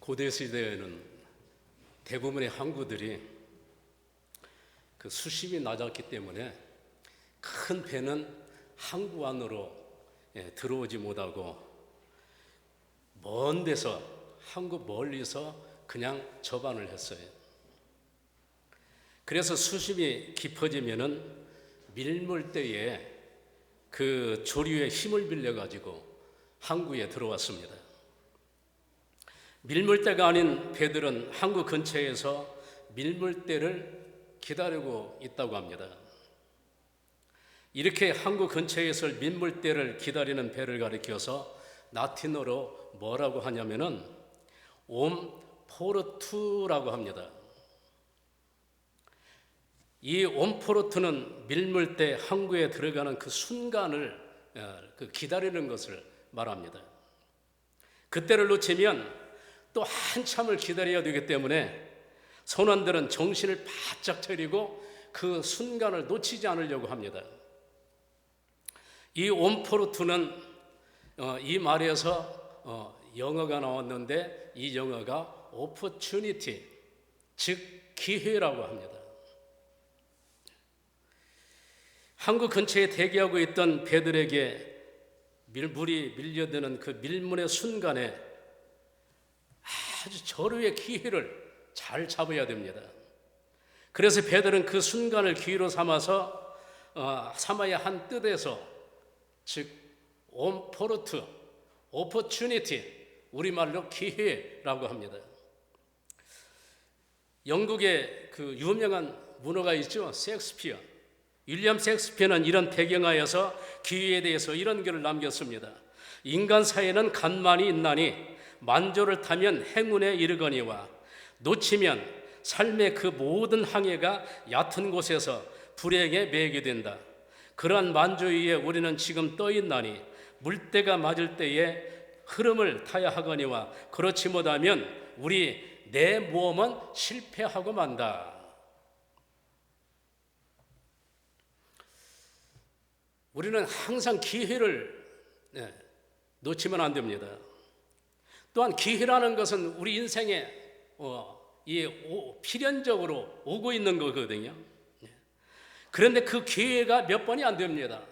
고대 시대에는 대부분의 항구들이 그 수심이 낮았기 때문에 큰 배는 항구 안으로 들어오지 못하고 먼 데서 항구 멀리서 그냥 접안을 했어요. 그래서 수심이 깊어지면은 밀물대에 그 조류의 힘을 빌려 가지고 항구에 들어왔습니다. 밀물대가 아닌 배들은 항구 근처에서 밀물대를 기다리고 있다고 합니다. 이렇게 항구 근처에서 밀물대를 기다리는 배를 가리켜서 라틴어로 뭐라고 하냐면은 옴포르투라고 합니다. 이 옴포르투는 밀물대 항구에 들어가는 그 순간을 기다리는 것을 말합니다. 그때를 놓치면 또 한참을 기다려야 되기 때문에 선원들은 정신을 바짝 차리고 그 순간을 놓치지 않으려고 합니다. 이 옴포르투는 이 말에서 영어가 나왔는데 이 영어가 opportunity, 즉 기회라고 합니다. 항구 근처에 대기하고 있던 배들에게 물이 밀려드는 그 밀문의 순간에 아주 절호의 기회를 잘 잡아야 됩니다. 그래서 배들은 그 순간을 기회로 삼아야 한 뜻에서, 즉 옴포르투, 오퍼튜니티, 우리말로 기회라고 합니다. 영국의 그 유명한 문호가 있죠, 셰익스피어. 윌리엄 셰익스피어는 이런 배경하에서 기회에 대해서 이런 글을 남겼습니다. 인간 사이에는 간만이 있나니 만조를 타면 행운에 이르거니와 놓치면 삶의 그 모든 항해가 얕은 곳에서 불행에 매게 된다. 그러한 만조 위에 우리는 지금 떠 있나니 물때가 맞을 때에 흐름을 타야 하거니와 그렇지 못하면 우리 내 모험은 실패하고 만다. 우리는 항상 기회를 놓치면 안 됩니다. 또한 기회라는 것은 우리 인생에 필연적으로 오고 있는 거거든요. 그런데 그 기회가 몇 번이 안 됩니다.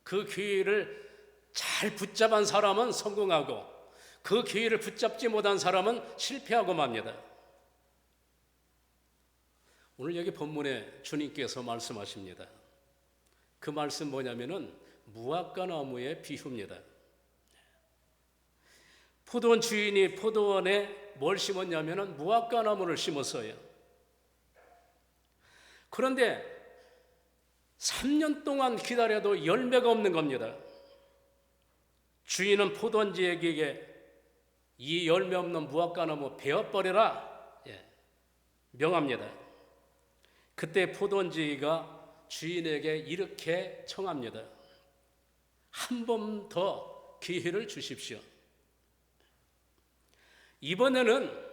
그 기회를 잘 붙잡은 사람은 성공하고 그 기회를 붙잡지 못한 사람은 실패하고 맙니다. 오늘 여기 본문에 주님께서 말씀하십니다. 그 말씀 뭐냐면은 무화과 나무의 비유입니다. 포도원 주인이 포도원에 뭘 심었냐면은 무화과 나무를 심었어요. 그런데 3년 동안 기다려도 열매가 없는 겁니다. 주인은 포도원주에게 이 열매 없는 무화과 나무 베어버려라 명합니다. 그때 포도원주가 주인에게 이렇게 청합니다. 한 번 더 기회를 주십시오. 이번에는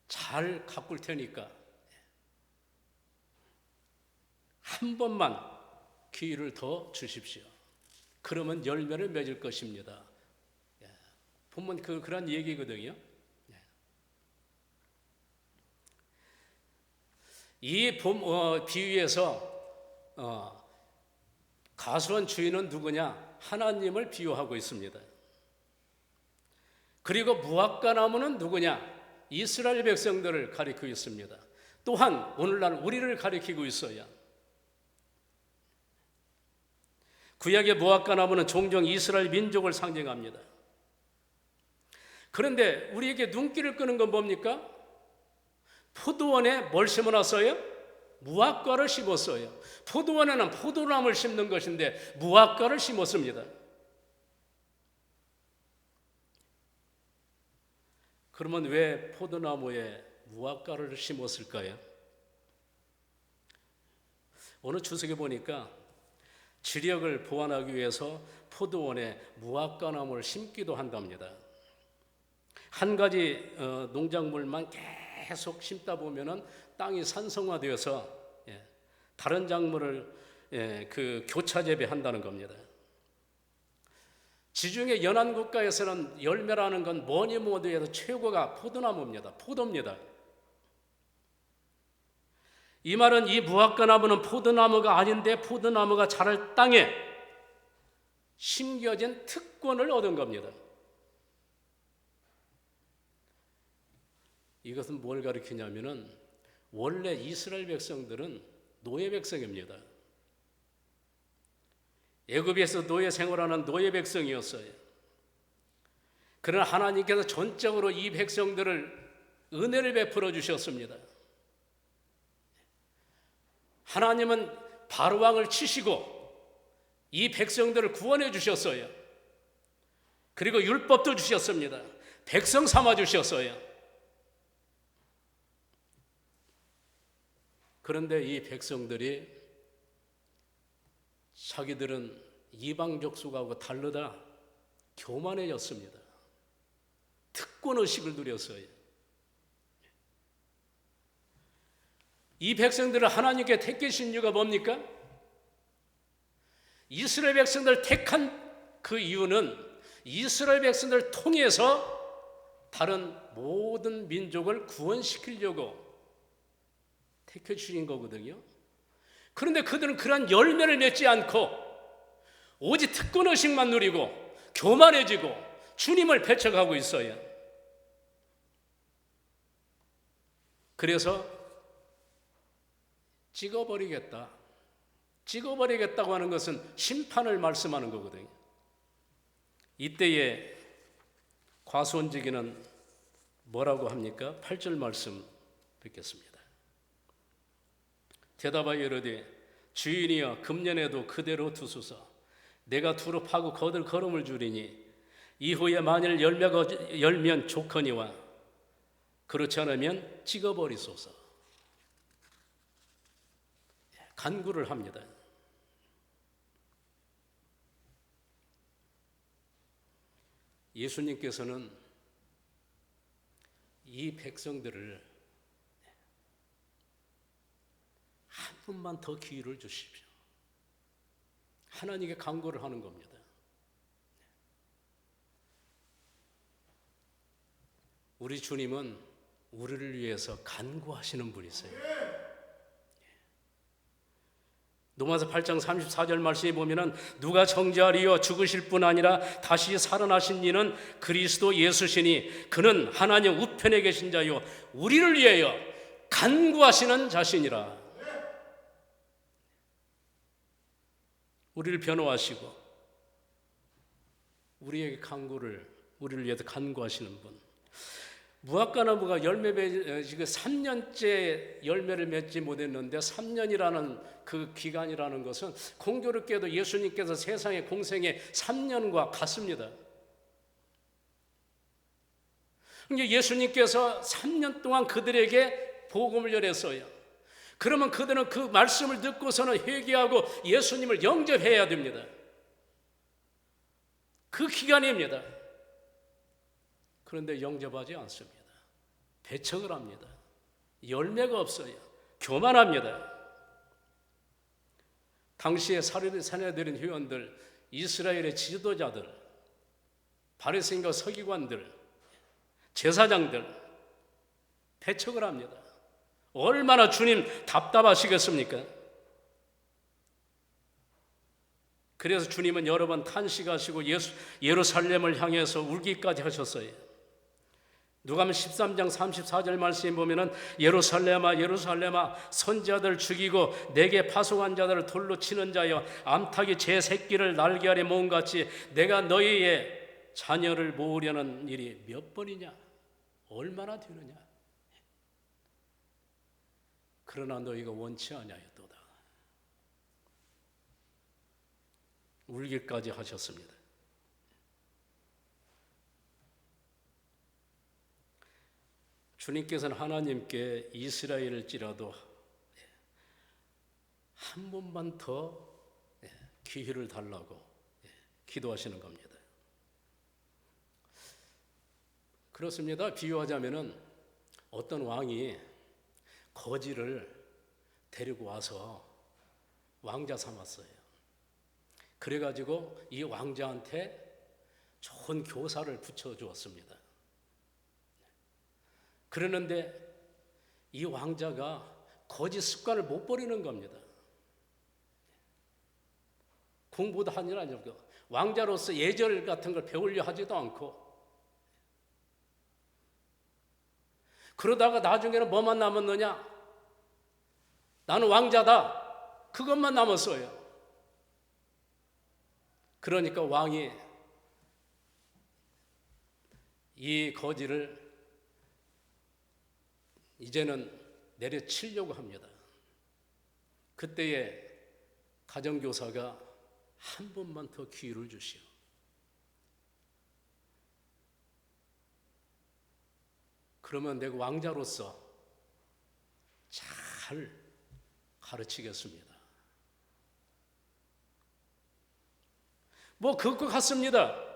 잘 가꿀 테니까 한 번만 기회를 더 주십시오. 그러면 열매를 맺을 것입니다. 본문 그런 얘기거든요. 이 비유에서 가수한 주인은 누구냐? 하나님을 비유하고 있습니다. 그리고 무화과 나무는 누구냐? 이스라엘 백성들을 가리키고 있습니다. 또한 오늘날 우리를 가리키고 있어요. 구약의 무화과 나무는 종종 이스라엘 민족을 상징합니다. 그런데 우리에게 눈길을 끄는 건 뭡니까? 포도원에 뭘 심어놨어요? 무화과를 심었어요. 포도원에는 포도나무를 심는 것인데 무화과를 심었습니다. 그러면 왜 포도나무에 무화과를 심었을까요? 오늘 주석에 보니까 지력을 보완하기 위해서 포도원에 무화과 나무를 심기도 한답니다. 한 가지 농작물만 계속 심다 보면은 땅이 산성화되어서 다른 작물을 교차 재배한다는 겁니다. 지중해 연안 국가에서는 열매라는 건 뭐니 뭐니 해도 최고가 포도나무입니다. 포도입니다. 이 말은 이 무화과나무는 포도나무가 아닌데 포도나무가 자랄 땅에 심겨진 특권을 얻은 겁니다. 이것은 뭘 가리키냐면은 원래 이스라엘 백성들은 노예 백성입니다. 애굽에서 노예 생활하는 노예 백성이었어요. 그러나 하나님께서 전적으로 이 백성들을 은혜를 베풀어 주셨습니다. 하나님은 바로왕을 치시고 이 백성들을 구원해 주셨어요. 그리고 율법도 주셨습니다. 백성 삼아 주셨어요. 그런데 이 백성들이 자기들은 이방 족속하고 다르다 교만해졌습니다. 특권의식을 누렸어요. 이 백성들을 하나님께 택하신 이유가 뭡니까? 이스라엘 백성들을 택한 그 이유는 이스라엘 백성들을 통해서 다른 모든 민족을 구원시키려고 택해 주신 거거든요. 그런데 그들은 그러한 열매를 맺지 않고 오직 특권의식만 누리고 교만해지고 주님을 배척하고 있어요. 그래서 찍어버리겠다고 하는 것은 심판을 말씀하는 거거든요. 이때에 과수원지기는 뭐라고 합니까? 8절 말씀 뵙겠습니다. 대답하여 이르되 주인이여 금년에도 그대로 두소서. 내가 두루 파고 거들 걸음을 주리니 이후에 만일 열매가 열면 좋거니와 그렇지 않으면 찍어버리소서. 간구를 합니다. 예수님께서는 이 백성들을 한 번만 더 기회를 주십시오. 하나님께 간구를 하는 겁니다. 우리 주님은 우리를 위해서 간구하시는 분이세요. 로마서 8장 34절 말씀에 보면은 누가 정죄하리요 죽으실 뿐 아니라 다시 살아나신 이는 그리스도 예수시니 그는 하나님 우편에 계신 자요 우리를 위하여 간구하시는 자신이라. 우리를 변호하시고 우리에게 우리를 위해서 간구하시는 분. 무화과나무가 지금 3년째 열매를 맺지 못했는데 3년이라는 그 기간이라는 것은 공교롭게도 예수님께서 세상의 공생의 3년과 같습니다. 그러니까 예수님께서 3년 동안 그들에게 복음을 전했어요. 그러면 그들은 그 말씀을 듣고서는 회개하고 예수님을 영접해야 됩니다. 그 기간입니다. 그런데 영접하지 않습니다. 배척을 합니다. 열매가 없어요. 교만합니다. 당시에 사내들인 회원들, 이스라엘의 지도자들, 바리새인과 서기관들, 제사장들 배척을 합니다. 얼마나 주님 답답하시겠습니까? 그래서 주님은 여러 번 탄식하시고 예루살렘을 향해서 울기까지 하셨어요. 누가복음 13장 34절 말씀에 보면은 예루살렘아 예루살렘아 선지자들 죽이고 내게 파송한 자들을 돌로 치는 자여 암탉이 제 새끼를 날개 아래 모은 같이 내가 너희의 자녀를 모으려는 일이 몇 번이냐? 얼마나 되느냐? 그러나 너희가 원치 아니하였도다. 울기까지 하셨습니다. 주님께서는 하나님께 이스라엘일지라도 한 번만 더 기회를 달라고 기도하시는 겁니다. 그렇습니다. 비유하자면은 어떤 왕이 거지를 데리고 와서 왕자 삼았어요. 그래가지고 이 왕자한테 좋은 교사를 붙여주었습니다. 그러는데 이 왕자가 거짓 습관을 못 버리는 겁니다. 공부도 하는 일 아니고 왕자로서 예절 같은 걸 배우려 하지도 않고, 그러다가 나중에는 뭐만 남았느냐? 나는 왕자다. 그것만 남았어요. 그러니까 왕이 이 거지를 이제는 내려치려고 합니다. 그때에 가정교사가 한 번만 더 기회를 주시오. 그러면 내가 왕자로서 잘 가르치겠습니다. 뭐 그것 같습니다.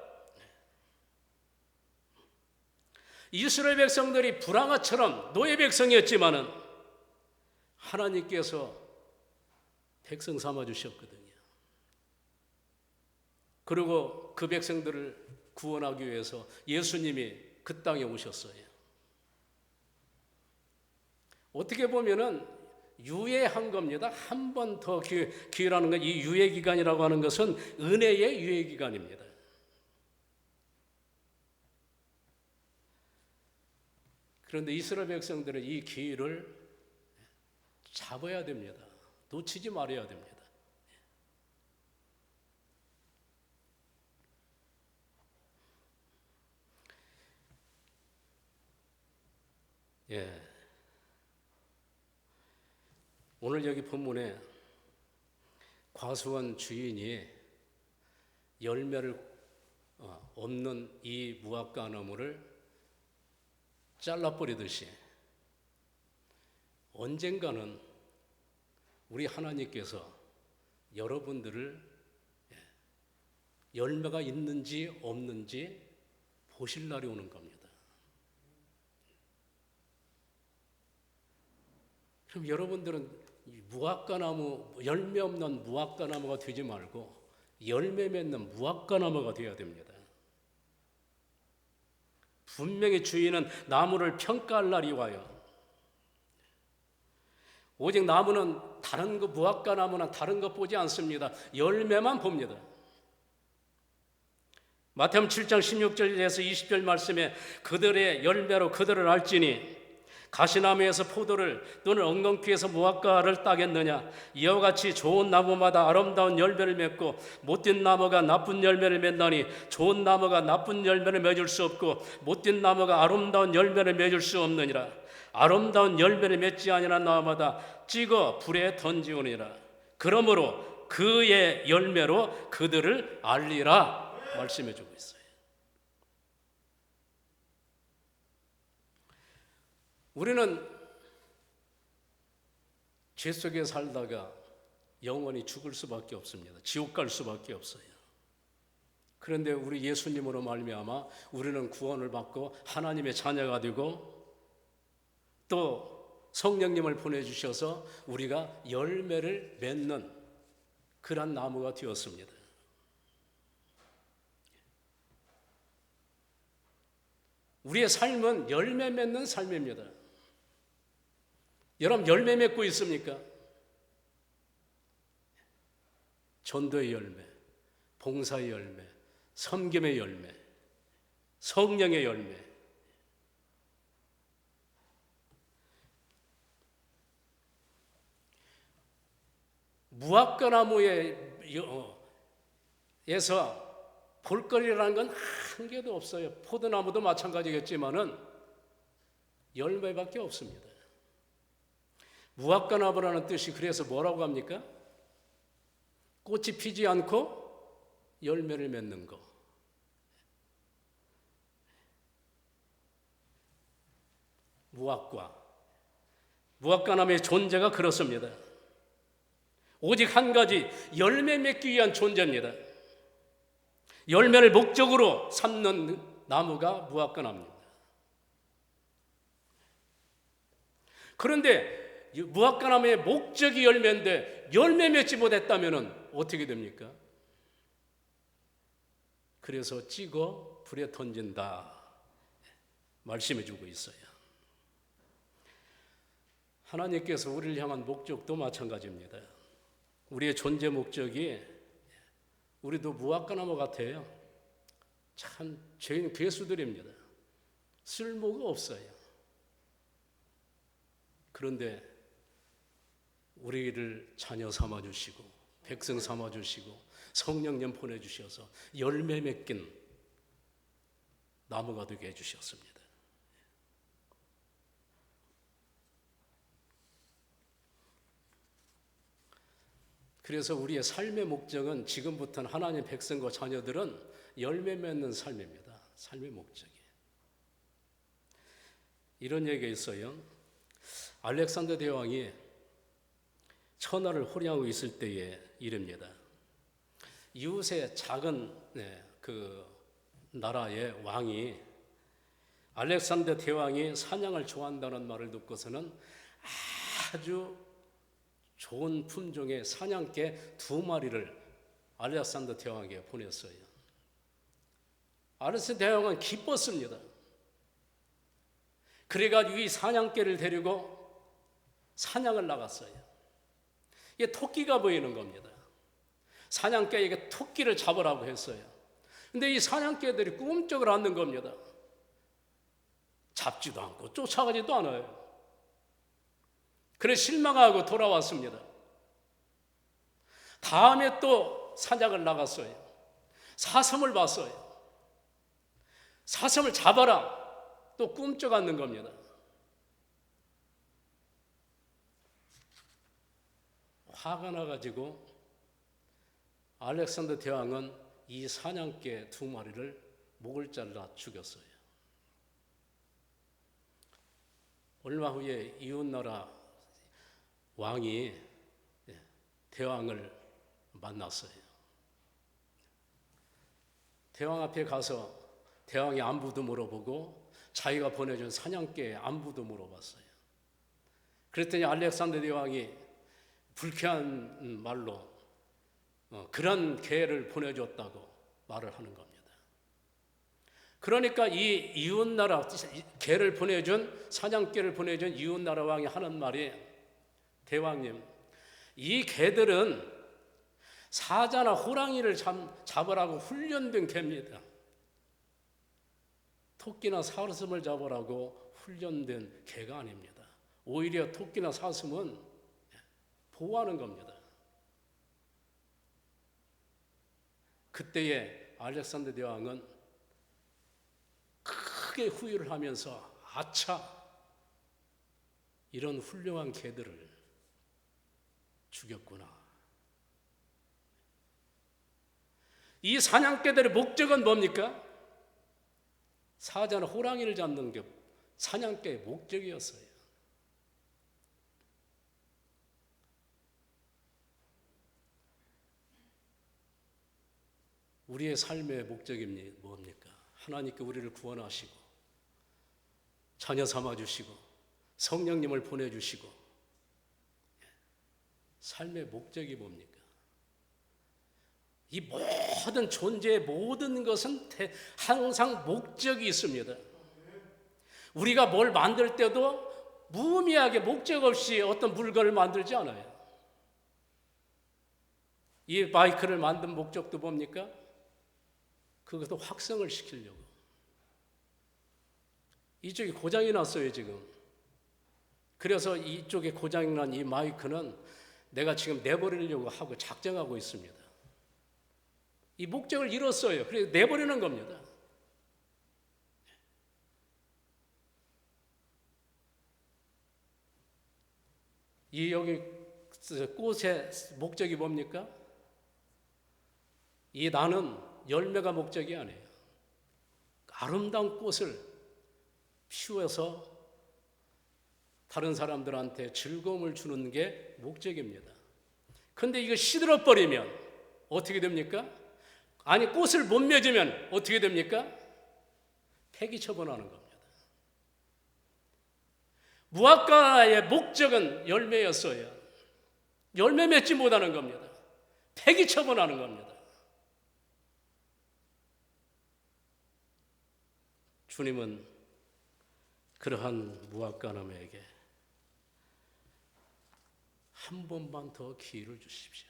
이스라엘 백성들이 불황아처럼 노예 백성이었지만은 하나님께서 백성 삼아 주셨거든요. 그리고 그 백성들을 구원하기 위해서 예수님이 그 땅에 오셨어요. 어떻게 보면은 유예한 겁니다. 한 번 더 기회라는 것, 이 유예 기간이라고 하는 것은 은혜의 유예 기간입니다. 그런데 이스라엘 백성들은 이 기회를 잡아야 됩니다. 놓치지 말아야 됩니다. 예. 오늘 여기 본문에 과수원 주인이 열매를 없는 이 무화과 나무를 잘라버리듯이 언젠가는 우리 하나님께서 여러분들을 열매가 있는지 없는지 보실 날이 오는 겁니다. 그럼 여러분들은 무화과 나무, 열매 없는 무화과 나무가 되지 말고 열매 맺는 무화과 나무가 되어야 됩니다. 분명히 주인은 나무를 평가할 날이 와요. 오직 나무는 다른 거, 무화과 나무는 다른 것 보지 않습니다. 열매만 봅니다. 마태복음 7장 16절에서 20절 말씀에 그들의 열매로 그들을 알지니 가시나무에서 포도를 또는 엉겅퀴에서 무화과를 따겠느냐? 이와 같이 좋은 나무마다 아름다운 열매를 맺고 못된 나무가 나쁜 열매를 맺나니 좋은 나무가 나쁜 열매를 맺을 수 없고 못된 나무가 아름다운 열매를 맺을 수 없느니라. 아름다운 열매를 맺지 아니한 나무마다 찍어 불에 던지오니라. 그러므로 그의 열매로 그들을 알리라 말씀해 주고 있어요. 우리는 죄 속에 살다가 영원히 죽을 수밖에 없습니다. 지옥 갈 수밖에 없어요. 그런데 우리 예수님으로 말미암아 우리는 구원을 받고 하나님의 자녀가 되고 또 성령님을 보내주셔서 우리가 열매를 맺는 그런 나무가 되었습니다. 우리의 삶은 열매 맺는 삶입니다. 여러분 열매 맺고 있습니까? 전도의 열매, 봉사의 열매, 섬김의 열매, 성령의 열매. 무화과 나무에서 볼거리라는 건 한 개도 없어요. 포도나무도 마찬가지겠지만은 열매밖에 없습니다. 무화과 나무라는 뜻이 그래서 뭐라고 합니까? 꽃이 피지 않고 열매를 맺는 거. 무화과 나무의 존재가 그렇습니다. 오직 한 가지 열매 맺기 위한 존재입니다. 열매를 목적으로 삼는 나무가 무화과 나무입니다. 그런데 무화과 나무의 목적이 열매인데 열매 맺지 못했다면 어떻게 됩니까? 그래서 찌고 불에 던진다 말씀해 주고 있어요. 하나님께서 우리를 향한 목적도 마찬가지입니다. 우리의 존재 목적이 우리도 무화과나무 같아요. 참 죄인 괴수들입니다. 쓸모가 없어요. 그런데 우리를 자녀 삼아주시고 백성 삼아주시고 성령님 보내주셔서 열매 맺긴 나무가 되게 해주셨습니다. 그래서 우리의 삶의 목적은 지금부터는 하나님 백성과 자녀들은 열매 맺는 삶입니다. 삶의 목적이. 이런 얘기가 있어요. 알렉산더 대왕이 천하를 호령하고 있을 때의 일입니다. 이웃의 작은 그 나라의 왕이 알렉산더 대왕이 사냥을 좋아한다는 말을 듣고서는 아주 좋은 품종의 사냥개 2마리를 알렉산더 대왕에게 보냈어요. 알렉산더 대왕은 기뻤습니다. 그래가지고 이 사냥개를 데리고 사냥을 나갔어요. 이게 토끼가 보이는 겁니다. 사냥개에게 토끼를 잡으라고 했어요. 근데 이 사냥개들이 꿈쩍을 않는 겁니다. 잡지도 않고 쫓아가지도 않아요. 그래서 실망하고 돌아왔습니다. 다음에 또 사냥을 나갔어요. 사슴을 봤어요. 사슴을 잡아라. 또 꿈쩍 않는 겁니다. 화가 나가지고 알렉산더 대왕은 이 사냥개 2마리를 목을 잘라 죽였어요. 얼마 후에 이웃나라 왕이 대왕을 만났어요. 대왕 앞에 가서 대왕의 안부도 물어보고 자기가 보내준 사냥개의 안부도 물어봤어요. 그랬더니 알렉산더 대왕이 불쾌한 말로 그런 개를 보내줬다고 말을 하는 겁니다. 그러니까 이 이웃나라 개를 보내준 사냥개를 보내준 이웃나라 왕이 하는 말이 대왕님, 이 개들은 사자나 호랑이를 잡으라고 훈련된 개입니다. 토끼나 사슴을 잡으라고 훈련된 개가 아닙니다. 오히려 토끼나 사슴은 보호하는 겁니다. 그때에 알렉산더 대왕은 크게 후회를 하면서 아차, 이런 훌륭한 개들을 죽였구나. 이 사냥개들의 목적은 뭡니까? 사자나 호랑이를 잡는 게 사냥개의 목적이었어요. 우리의 삶의 목적이 뭡니까? 하나님께 우리를 구원하시고 자녀 삼아주시고 성령님을 보내주시고 삶의 목적이 뭡니까? 이 모든 존재의 모든 것은 항상 목적이 있습니다. 우리가 뭘 만들 때도 무의미하게 목적 없이 어떤 물건을 만들지 않아요. 이 바이크를 만든 목적도 뭡니까? 그것도 확성을 시키려고. 이쪽에 고장이 났어요, 지금. 그래서 이쪽에 고장이 난 이 마이크는 내가 지금 내버리려고 하고 작정하고 있습니다. 이 목적을 잃었어요. 그래서 내버리는 겁니다. 이 여기 꽃의 목적이 뭡니까? 이 나는 열매가 목적이 아니에요. 아름다운 꽃을 피워서 다른 사람들한테 즐거움을 주는 게 목적입니다. 그런데 이거 시들어버리면 어떻게 됩니까? 아니, 꽃을 못 맺으면 어떻게 됩니까? 폐기 처분하는 겁니다. 무화과의 목적은 열매였어요. 열매 맺지 못하는 겁니다. 폐기 처분하는 겁니다. 주님은 그러한 무화과나무에게 한 번만 더 기회를 주십시오.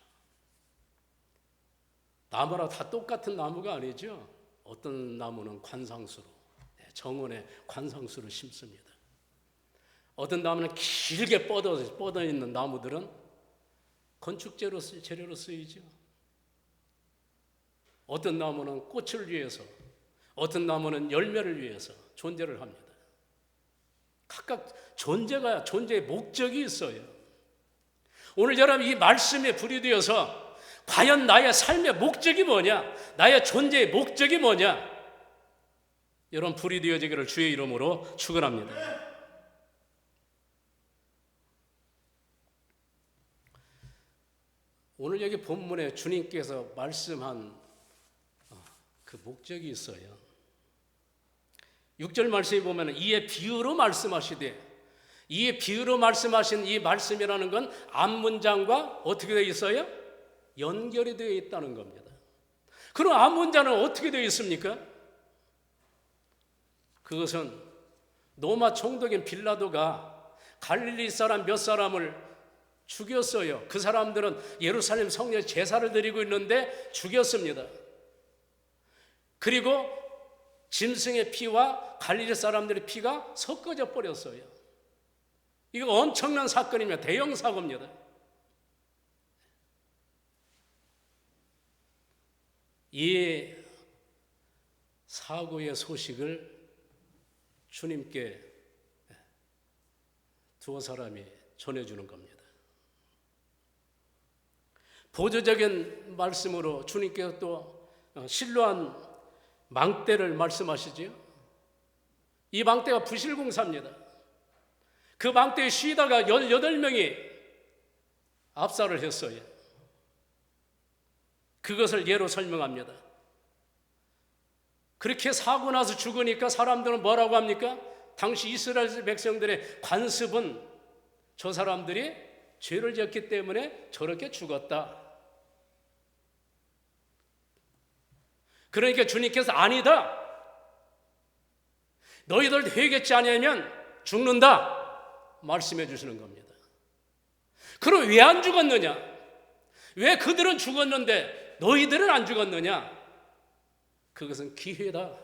나무라 다 똑같은 나무가 아니죠. 어떤 나무는 관상수로, 정원에 관상수를 심습니다. 어떤 나무는 길게 뻗어 있는 나무들은 건축 재료로 쓰이죠. 어떤 나무는 꽃을 위해서, 어떤 나무는 열매를 위해서 존재를 합니다. 각각 존재의 목적이 있어요. 오늘 여러분 이 말씀에 불이 되어서 과연 나의 삶의 목적이 뭐냐? 나의 존재의 목적이 뭐냐? 여러분 불이 되어지기를 주의 이름으로 축원합니다. 오늘 여기 본문에 주님께서 말씀한 그 목적이 있어요. 6절 말씀에 보면 이에 비유로 말씀하시되, 이에 비유로 말씀하신 이 말씀이라는 건 앞문장과 어떻게 되어 있어요? 연결이 되어 있다는 겁니다. 그럼 앞문장은 어떻게 되어 있습니까? 그것은 로마 총독인 빌라도가 갈릴리 사람 몇 사람을 죽였어요. 그 사람들은 예루살렘 성전에 제사를 드리고 있는데 죽였습니다. 그리고 짐승의 피와 갈릴리 사람들의 피가 섞어져 버렸어요. 이거 엄청난 사건이며 대형 사고입니다. 이 사고의 소식을 주님께 두어 사람이 전해주는 겁니다. 보조적인 말씀으로 주님께서 또 실로암 망대를 말씀하시지요. 이 망대가 부실공사입니다. 그 망대에 쉬다가 18명이 압살을 했어요. 그것을 예로 설명합니다. 그렇게 사고 나서 죽으니까 사람들은 뭐라고 합니까? 당시 이스라엘 백성들의 관습은 저 사람들이 죄를 지었기 때문에 저렇게 죽었다. 그러니까 주님께서 아니다. 너희들 회개치 아니하면 죽는다. 말씀해 주시는 겁니다. 그럼 왜 안 죽었느냐? 왜 그들은 죽었는데 너희들은 안 죽었느냐? 그것은 기회다.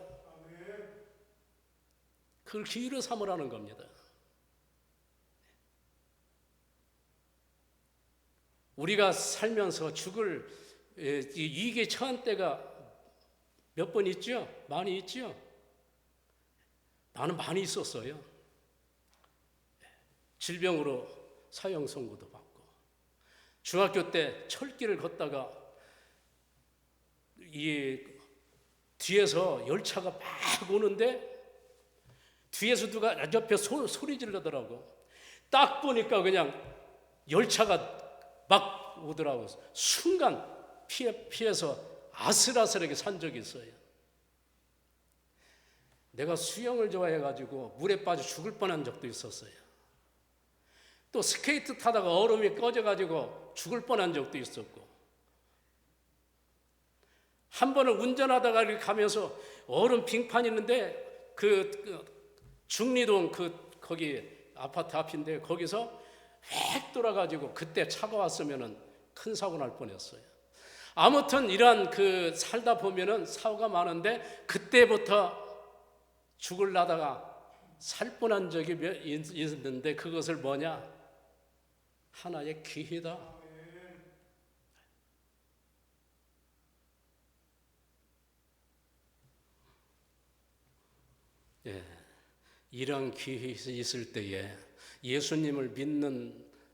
그걸 기회로 삼으라는 겁니다. 우리가 살면서 죽을 이익에 처한 때가 몇 번 있죠? 많이 있죠? 나는 많이 있었어요. 질병으로 사형 선고도 받고, 중학교 때 철길을 걷다가 이 뒤에서 열차가 막 오는데 뒤에서 누가 옆에 소리 지르더라고. 딱 보니까 그냥 열차가 막 오더라고. 순간 피해서 아슬아슬하게 산 적이 있어요. 내가 수영을 좋아해가지고 물에 빠져 죽을 뻔한 적도 있었어요. 또 스케이트 타다가 얼음이 꺼져가지고 죽을 뻔한 적도 있었고, 한 번은 운전하다가 이렇게 가면서 얼음 빙판 있는데 중리동 거기 아파트 앞인데 거기서 획 돌아가지고 그때 차가 왔으면은 큰 사고 날 뻔했어요. 아무튼 이런 살다 보면은 사고가 많은데 그때부터 죽을라다가 살 뻔한 적이 있는데 그것을 뭐냐? 하나의 기회다. 예, 이런 기회 있을 때에 예수님을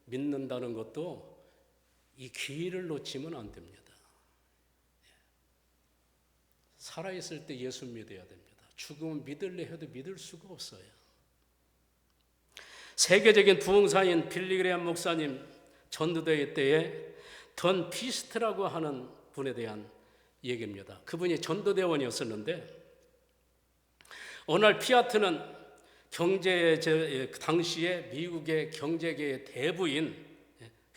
믿는다는 것도 이 기회를 놓치면 안 됩니다. 살아있을 때 예수 믿어야 됩니다. 죽으면 믿을래 해도 믿을 수가 없어요. 세계적인 부흥사인 빌리그레암 목사님 전도대회 때에 던 피스트라고 하는 분에 대한 얘기입니다. 그분이 전도대원이었었는데 어느 날 피아트는 당시에 미국의 경제계의 대부인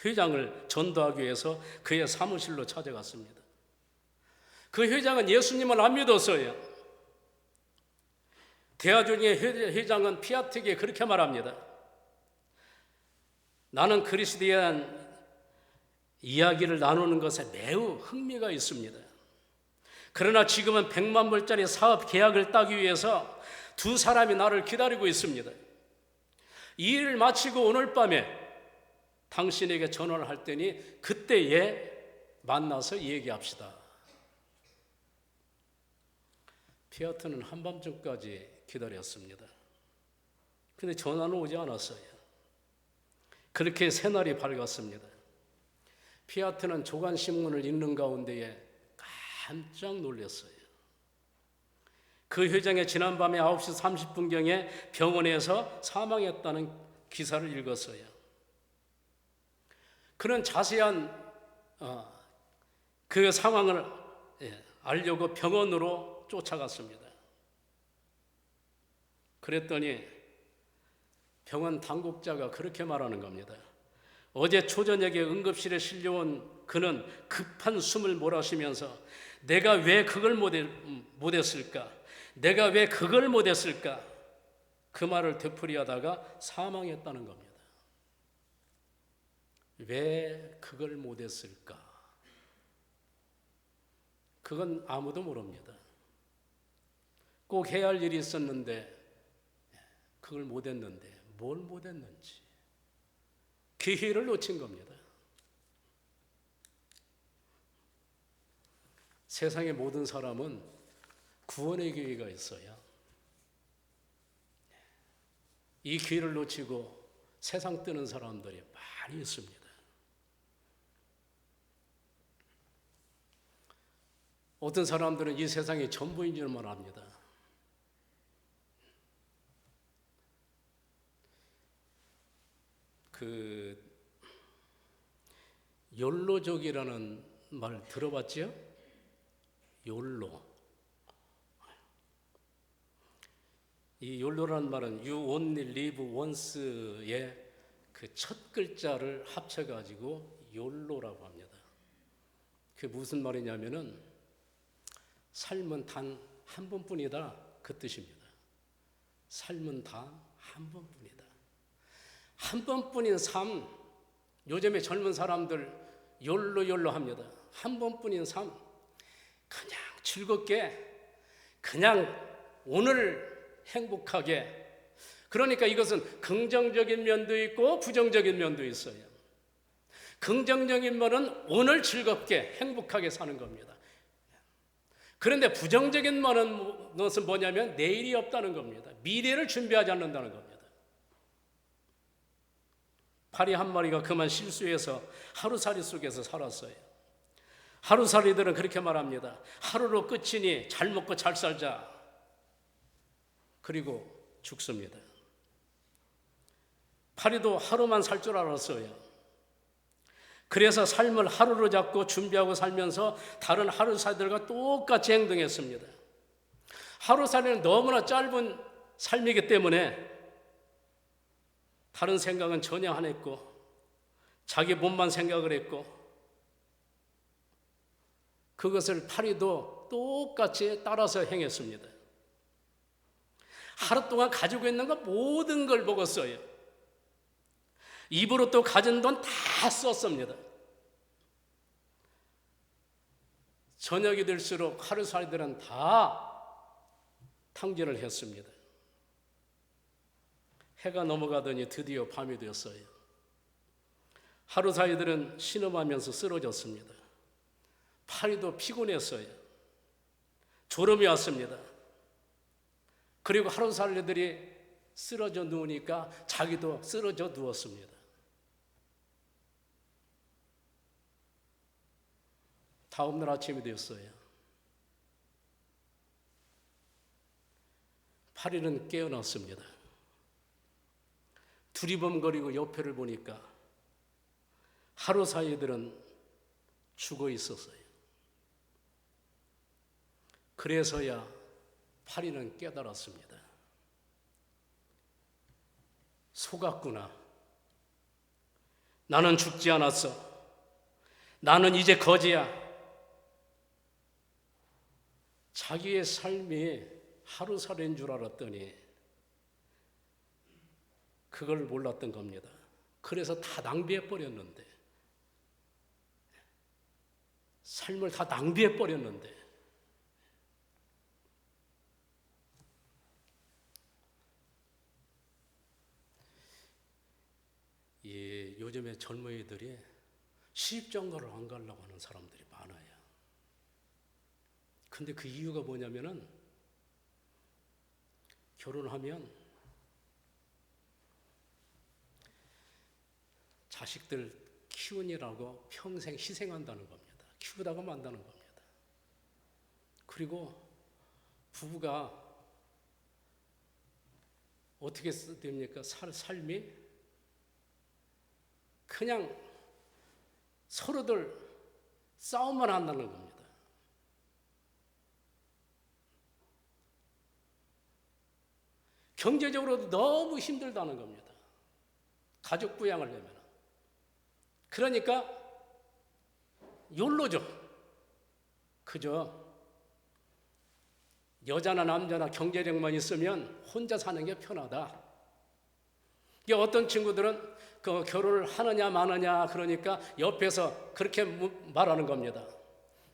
회장을 전도하기 위해서 그의 사무실로 찾아갔습니다. 그 회장은 예수님을 안 믿었어요. 대화중에 회장은 피아트에게 그렇게 말합니다. 나는 그리스도에 대한 이야기를 나누는 것에 매우 흥미가 있습니다. 그러나 지금은 100만 불짜리 사업 계약을 따기 위해서 두 사람이 나를 기다리고 있습니다. 이 일을 마치고 오늘 밤에 당신에게 전화를 할 테니 그때에 만나서 얘기합시다. 피아트는 한밤중까지 기다렸습니다. 근데 전화는 오지 않았어요. 그렇게 새날이 밝았습니다. 피아트는 조간신문을 읽는 가운데에 깜짝 놀랐어요. 그 회장이 지난밤에 9시 30분경에 병원에서 사망했다는 기사를 읽었어요. 그런 자세한 그 상황을 알려고 병원으로 쫓아갔습니다. 그랬더니 병원 당국자가 그렇게 말하는 겁니다. 어제 초저녁에 응급실에 실려온 그는 급한 숨을 몰아쉬면서 내가 왜 그걸 못했을까? 내가 왜 그걸 못했을까? 그 말을 되풀이하다가 사망했다는 겁니다. 왜 그걸 못했을까? 그건 아무도 모릅니다. 꼭 해야 할 일이 있었는데 그걸 못했는데 뭘 못했는지 기회를 놓친 겁니다. 세상의 모든 사람은 구원의 기회가 있어요. 이 기회를 놓치고 세상 뜨는 사람들이 많이 있습니다. 어떤 사람들은 이 세상이 전부인 줄만 압니다. 욜로족이라는 말 들어봤죠? 욜로. 이 욜로라는 말은 You only live once의 그 첫 글자를 합쳐가지고 욜로라고 합니다. 그게 무슨 말이냐면은 삶은 단 한 번뿐이다 그 뜻입니다. 삶은 단 한 번뿐이다. 한 번뿐인 삶, 요즘에 젊은 사람들 욜로 합니다. 한 번뿐인 삶, 그냥 즐겁게, 그냥 오늘 행복하게. 그러니까 이것은 긍정적인 면도 있고 부정적인 면도 있어요. 긍정적인 면은 오늘 즐겁게 행복하게 사는 겁니다. 그런데 부정적인 것은 뭐냐면 내일이 없다는 겁니다. 미래를 준비하지 않는다는 겁니다. 파리 한 마리가 그만 실수해서 하루살이 속에서 살았어요. 하루살이들은 그렇게 말합니다. 하루로 끝이니 잘 먹고 잘 살자. 그리고 죽습니다. 파리도 하루만 살 줄 알았어요. 그래서 삶을 하루로 잡고 준비하고 살면서 다른 하루살이들과 똑같이 행동했습니다. 하루살이는 너무나 짧은 삶이기 때문에 다른 생각은 전혀 안 했고 자기 몸만 생각을 했고 그것을 파리도 똑같이 따라서 행했습니다. 하루 동안 가지고 있는 것 모든 걸 먹었어요. 입으로 또 가진 돈 다 썼습니다. 저녁이 될수록 하루살이들은 다 탕진을 했습니다. 해가 넘어가더니 드디어 밤이 되었어요. 하루살이들은 신음하면서 쓰러졌습니다. 파리도 피곤했어요. 졸음이 왔습니다. 그리고 하루살이들이 쓰러져 누우니까 자기도 쓰러져 누웠습니다. 다음날 아침이 되었어요. 파리는 깨어났습니다. 두리번거리고 옆에를 보니까 하루살이들은 죽어 있었어요. 그래서야 파리는 깨달았습니다. 속았구나. 나는 죽지 않았어. 나는 이제 거지야. 자기의 삶이 하루살이인 줄 알았더니 그걸 몰랐던 겁니다. 그래서 다 낭비해 버렸는데, 삶을 다 낭비해 버렸는데, 요즘에 젊은이들이 시집장가를 안 가려고 하는 사람들이 많아요. 근데 그 이유가 뭐냐면은 결혼하면 자식들 키우느라고 평생 희생한다는 겁니다. 키우다가 만다는 겁니다. 그리고 부부가 어떻게 됩니까? 삶이 그냥 서로들 싸움만 한다는 겁니다. 경제적으로도 너무 힘들다는 겁니다. 가족 부양을 하려면. 그러니까 욜로죠. 그저 여자나 남자나 경제력만 있으면 혼자 사는 게 편하다. 어떤 친구들은 그 결혼을 하느냐 마느냐 그러니까 옆에서 그렇게 말하는 겁니다.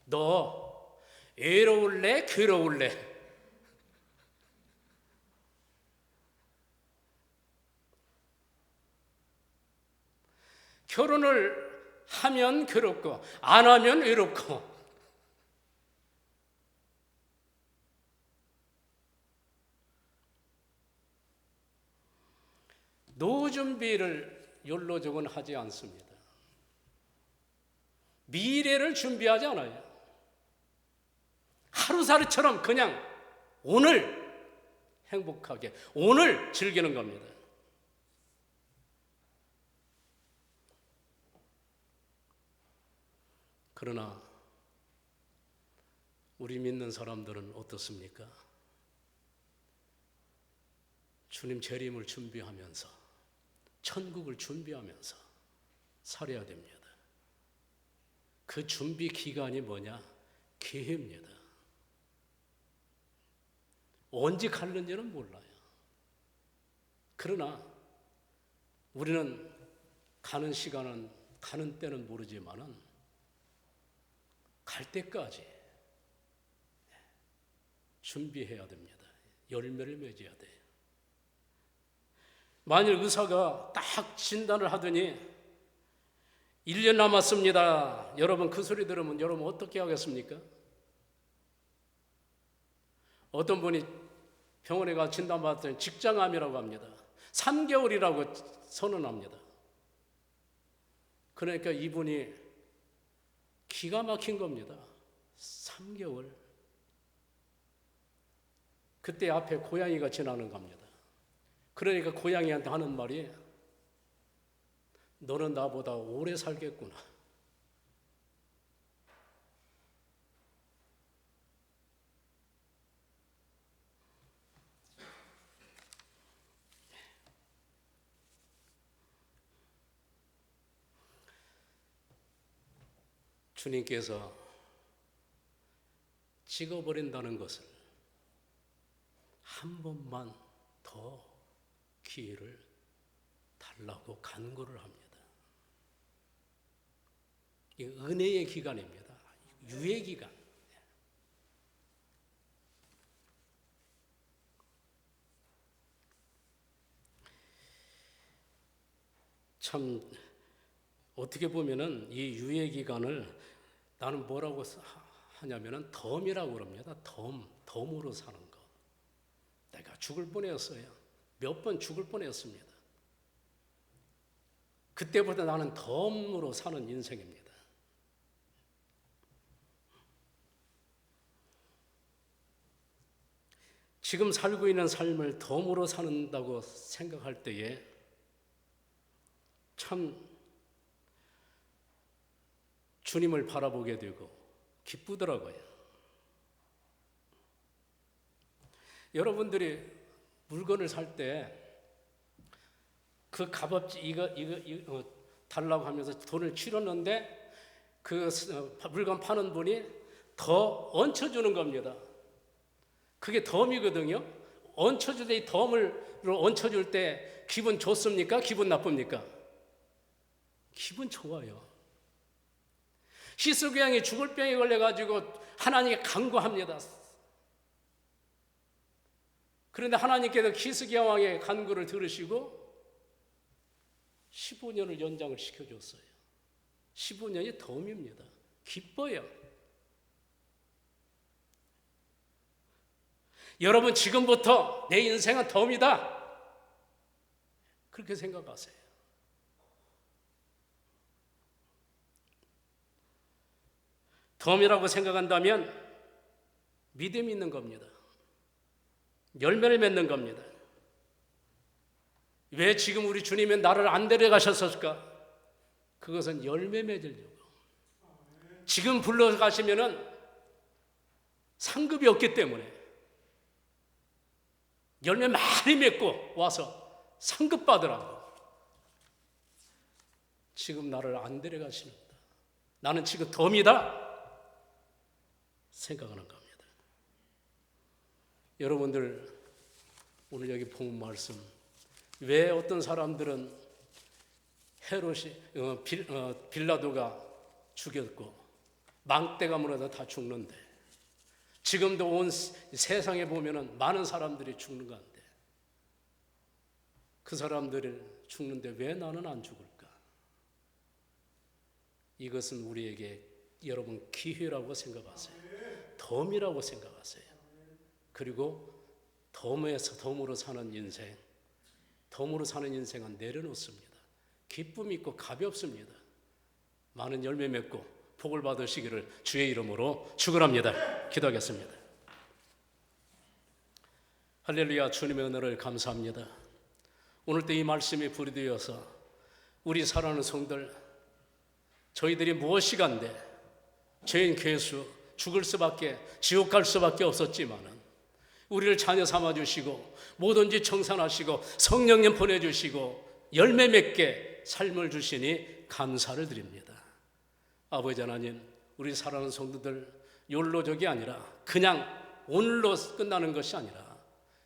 너 외로울래 괴로울래? 결혼을 하면 괴롭고 안 하면 외롭고, 노후 준비를 욜로족은 하지 않습니다. 미래를 준비하지 않아요. 하루살이처럼 그냥 오늘 행복하게, 오늘 즐기는 겁니다. 그러나 우리 믿는 사람들은 어떻습니까? 주님 재림을 준비하면서, 천국을 준비하면서 살아야 됩니다. 그 준비 기간이 뭐냐? 기회입니다. 언제 갈는지는 몰라요. 그러나 우리는 가는 시간은, 가는 때는 모르지만은 갈 때까지 준비해야 됩니다. 열매를 맺어야 돼요. 만일 의사가 딱 진단을 하더니 1년 남았습니다. 여러분 그 소리 들으면 여러분 어떻게 하겠습니까? 어떤 분이 병원에 가서 진단받았더니 직장암이라고 합니다. 3개월이라고 선언합니다. 그러니까 이분이 기가 막힌 겁니다. 3개월. 그때 앞에 고양이가 지나는 겁니다. 그러니까 고양이한테 하는 말이 너는 나보다 오래 살겠구나. 주님께서 찍어버린다는 것을 한 번만 더 기회를 달라고 간구를 합니다. 이 은혜의 기간입니다. 유예 기간. 참 어떻게 보면은 이 유예 기간을 나는 뭐라고 하냐면은 덤이라고 그럽니다. 덤으로 사는 거. 내가 죽을 뻔했어요. 몇 번 죽을 뻔했습니다. 그때보다 나는 덤으로 사는 인생입니다. 지금 살고 있는 삶을 덤으로 산다고 생각할 때에 참 주님을 바라보게 되고 기쁘더라고요. 여러분들이 물건을 살 때 그 값없이 이거 달라고 하면서 돈을 치렀는데 그 물건 파는 분이 더 얹혀주는 겁니다. 그게 덤이거든요. 얹혀줄 때 이 덤을 얹혀줄 때 기분 좋습니까? 기분 나쁩니까? 기분 좋아요. 히스기야이 죽을 병에 걸려가지고 하나님께 간구합니다. 그런데 하나님께서 히스기야 왕의 간구를 들으시고 15년을 연장을 시켜줬어요. 15년이 덤입니다. 기뻐요. 여러분, 지금부터 내 인생은 덤이다. 그렇게 생각하세요. 덤이라고 생각한다면 믿음이 있는 겁니다. 열매를 맺는 겁니다. 왜 지금 우리 주님은 나를 안 데려가셨을까? 그것은 열매 맺으려고. 지금 불러가시면은 상급이 없기 때문에 열매 많이 맺고 와서 상급 받으라고. 지금 나를 안 데려가십니다. 나는 지금 덤이다 생각하는 겁니다. 여러분들 오늘 여기 본 말씀, 왜 어떤 사람들은 헤롯이 빌라도가 죽였고 망대가 무너져 다 죽는데, 지금도 온 세상에 보면은 많은 사람들이 죽는 건데, 그 사람들이 죽는데 왜 나는 안 죽을까? 이것은 우리에게 여러분 기회라고 생각하세요. 덤이라고 생각하세요. 그리고 덤으로 사는 인생, 덤으로 사는 인생은 내려놓습니다. 기쁨이 있고 가볍습니다. 많은 열매 맺고 복을 받으시기를 주의 이름으로 축원합니다. 기도하겠습니다. 할렐루야. 주님의 은혜를 감사합니다. 오늘 또 이 말씀이 불이되어서 우리 사랑하는 성들, 저희들이 무엇이간데 죄인 괴수, 죽을 수밖에, 지옥 갈 수밖에 없었지만은 우리를 자녀 삼아주시고 뭐든지 청산하시고 성령님 보내주시고 열매 맺게 삶을 주시니 감사를 드립니다. 아버지 하나님, 우리 사랑하는 성도들 욜로족이 아니라 그냥 오늘로 끝나는 것이 아니라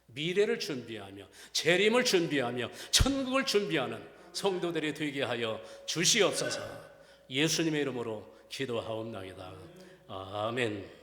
미래를 준비하며 재림을 준비하며 천국을 준비하는 성도들이 되게 하여 주시옵소서. 예수님의 이름으로 기도하옵나이다. 아멘.